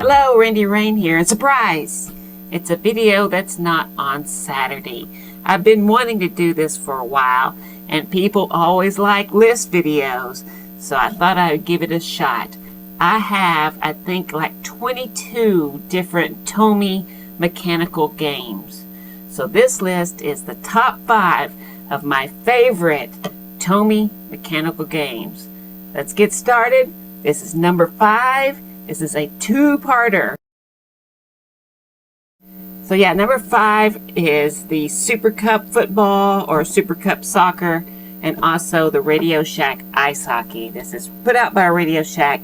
Hello, Randi Rain here, and surprise! It's a video that's not on Saturday. I've been wanting to do this for a while, and people always like list videos, so I thought I would give it a shot. I have, I think, like 22 different TOMY mechanical games. So this list is the top 5 of my favorite TOMY mechanical games. Let's get started. This is number 5. This is a two-parter. So yeah, number 5 is the Super Cup football or Super Cup soccer, and also the Radio Shack ice hockey. This is put out by Radio Shack,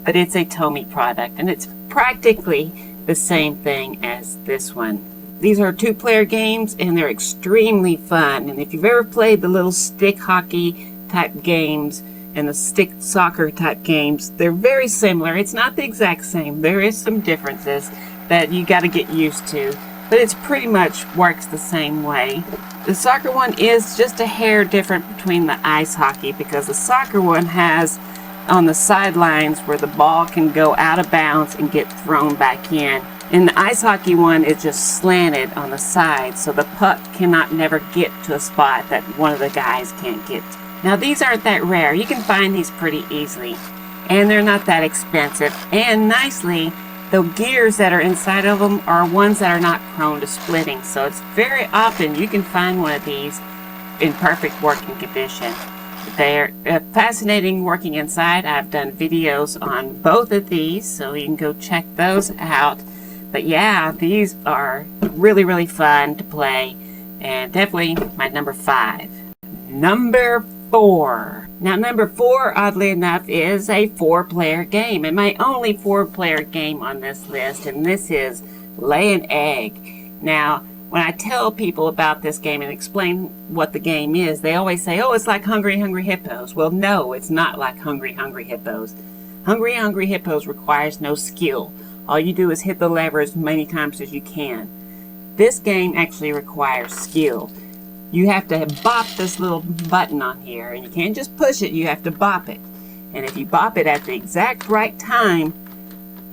but it's a TOMY product, and it's practically the same thing as this one. These are two-player games, and they're extremely fun. And if you've ever played the little stick hockey type games and the stick soccer type games, they're very similar. It's not the exact same. There is some differences that you got to get used to, but it's pretty much works the same way. The soccer one is just a hair different between the ice hockey, because the soccer one has on the sidelines where the ball can go out of bounds and get thrown back in. And the ice hockey one is just slanted on the side, so the puck cannot never get to a spot that one of the guys can't get to. Now these aren't that rare. You can find these pretty easily, and they're not that expensive. And nicely, the gears that are inside of them are ones that are not prone to splitting, so it's very often you can find one of these in perfect working condition. They're fascinating working inside. I've done videos on both of these, so you can go check those out. But yeah, these are really, really fun to play, and definitely my number 5. Number 4. Now number 4, oddly enough, is a 4-player game, and my only 4-player game on this list, and this is Lay an Egg. Now, when I tell people about this game and explain what the game is, they always say, oh, it's like Hungry Hungry Hippos. Well, no, it's not like Hungry Hungry Hippos. Hungry Hungry Hippos requires no skill. All you do is hit the lever as many times as you can. This game actually requires skill. You have to bop this little button on here, and you can't just push it, you have to bop it. And if you bop it at the exact right time,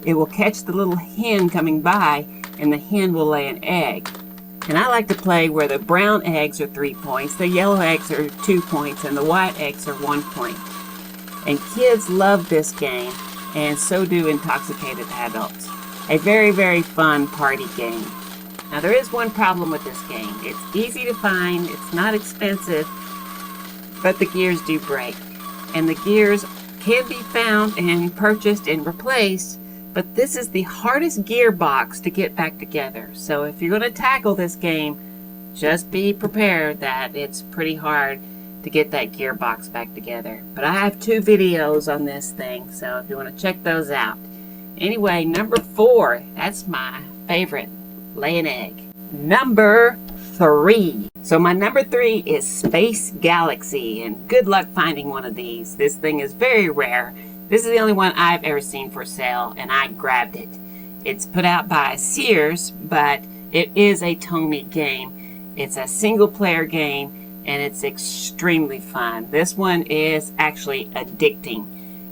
it will catch the little hen coming by, and the hen will lay an egg. And I like to play where the brown eggs are 3 points, the yellow eggs are 2 points, and the white eggs are 1 point. And kids love this game, and so do intoxicated adults. A very, very fun party game. Now there is one problem with this game. It's easy to find, it's not expensive, but the gears do break. And the gears can be found and purchased and replaced, but this is the hardest gearbox to get back together. So if you're going to tackle this game, just be prepared that it's pretty hard to get that gearbox back together. But I have 2 videos on this thing, so if you want to check those out. Anyway, number 4, that's my favorite. Lay an Egg. Number 3. So my number 3 is Space Galaxy, and good luck finding one of these. This thing is very rare. This is the only one I've ever seen for sale, and I grabbed it. It's put out by Sears, but it is a TOMY game. It's a single player game, and it's extremely fun. This one is actually addicting.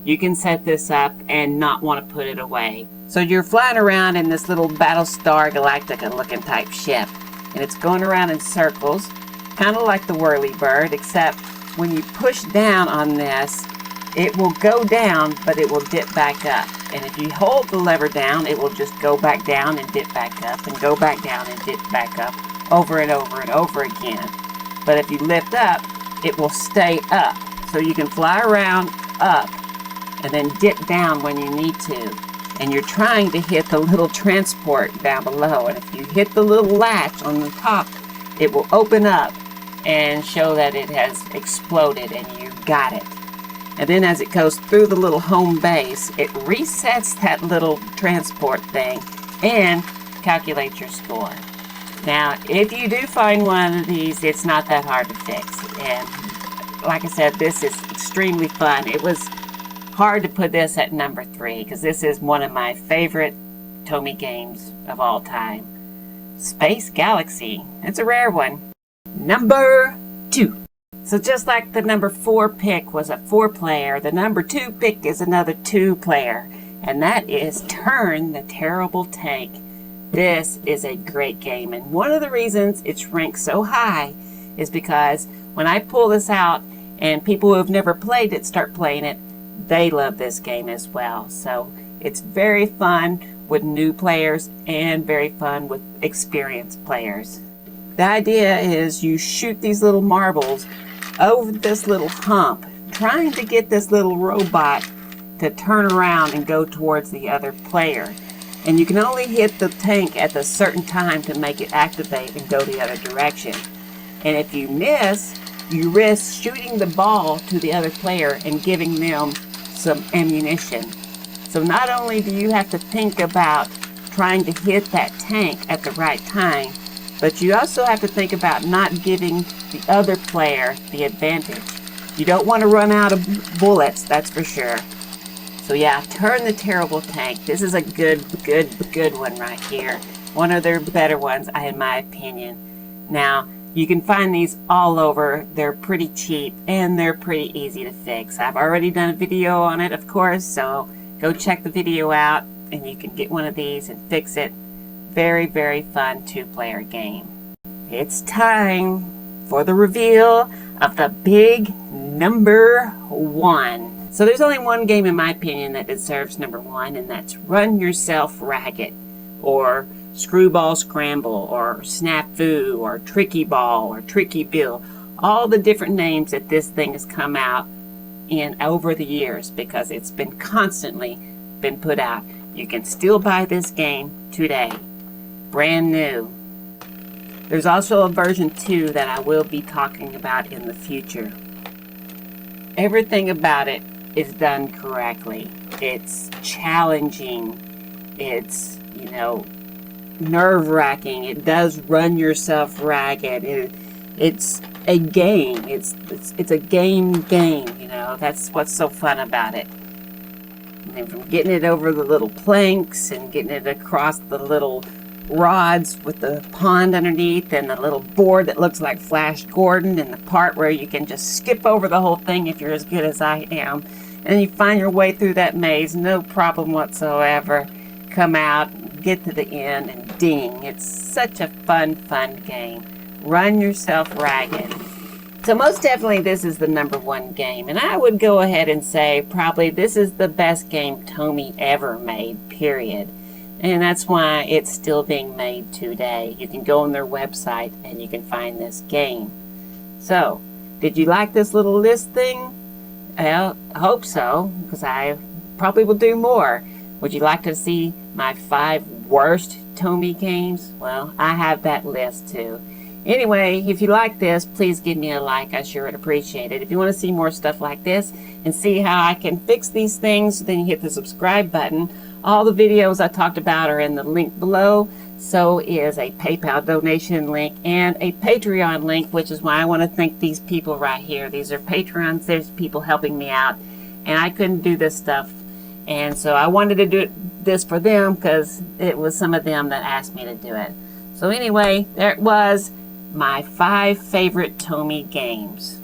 You can set this up and not want to put it away. So you're flying around in this little Battlestar Galactica looking type ship, and it's going around in circles, kind of like the Whirlybird, except when you push down on this, it will go down, but it will dip back up. And if you hold the lever down, it will just go back down and dip back up, and go back down and dip back up, over and over and over again. But if you lift up, it will stay up. So you can fly around up, and then dip down when you need to. And you're trying to hit the little transport down below, and if you hit the little latch on the top, it will open up and show that it has exploded and you got it. And then as it goes through the little home base, it resets that little transport thing and calculates your score. Now if you do find one of these, it's not that hard to fix, and like I said, this is extremely fun. It was hard to put this at number 3 because this is one of my favorite TOMY games of all time. Space Galaxy. It's a rare one. Number 2. So just like the number 4 pick was a 4-player, the number 2 pick is another 2-player. and that is Turn the Terrible Tank. This is a great game, and one of the reasons it's ranked so high is because when I pull this out and people who have never played it start playing it, they love this game as well. So it's very fun with new players and very fun with experienced players. The idea is you shoot these little marbles over this little hump, trying to get this little robot to turn around and go towards the other player. And you can only hit the tank at a certain time to make it activate and go the other direction. And if you miss, you risk shooting the ball to the other player and giving them some ammunition. So not only do you have to think about trying to hit that tank at the right time, but you also have to think about not giving the other player the advantage. You don't want to run out of bullets, that's for sure. So yeah, Turn the Terrible Tank. This is a good one right here. One of their better ones, in my opinion. Now, you can find these all over. They're pretty cheap and they're pretty easy to fix. I've already done a video on it, of course, so go check the video out and you can get one of these and fix it. Very, very fun two-player game. It's time for the reveal of the big number one. So there's only one game in my opinion that deserves number one, and that's Run Yourself Ragged, or Screwball Scramble, or Snafu, or Tricky Ball, or Tricky Bill. All the different names that this thing has come out in over the years, because it's been constantly been put out. You can still buy this game today, brand new. There's also a version 2 that I will be talking about in the future. Everything about it is done correctly. It's challenging. It's, nerve-wracking. It does run yourself ragged. It's a game. It's a game. That's what's so fun about it. And from getting it over the little planks and getting it across the little rods with the pond underneath, and the little board that looks like Flash Gordon, and the part where you can just skip over the whole thing if you're as good as I am, and you find your way through that maze, no problem whatsoever. Come out, get to the end, and ding. It's such a fun game. Run Yourself Ragged. So most definitely this is the number one game, and I would go ahead and say probably this is the best game TOMY ever made, period. And that's why it's still being made today. You can go on their website and you can find this game. So, did you like this little list thing? Well, I hope so, because I probably will do more. Would you like to see my 5 worst TOMY games? Well, I have that list too. Anyway, if you like this, please give me a like. I sure would appreciate it. If you want to see more stuff like this and see how I can fix these things, then you hit the subscribe button. All the videos I talked about are in the link below. So is a PayPal donation link and a Patreon link, which is why I want to thank these people right here. These are Patreons. There's people helping me out, and I couldn't do this stuff. And so I wanted to do this for them because it was some of them that asked me to do it. So anyway, there it was, my 5 favorite TOMY games.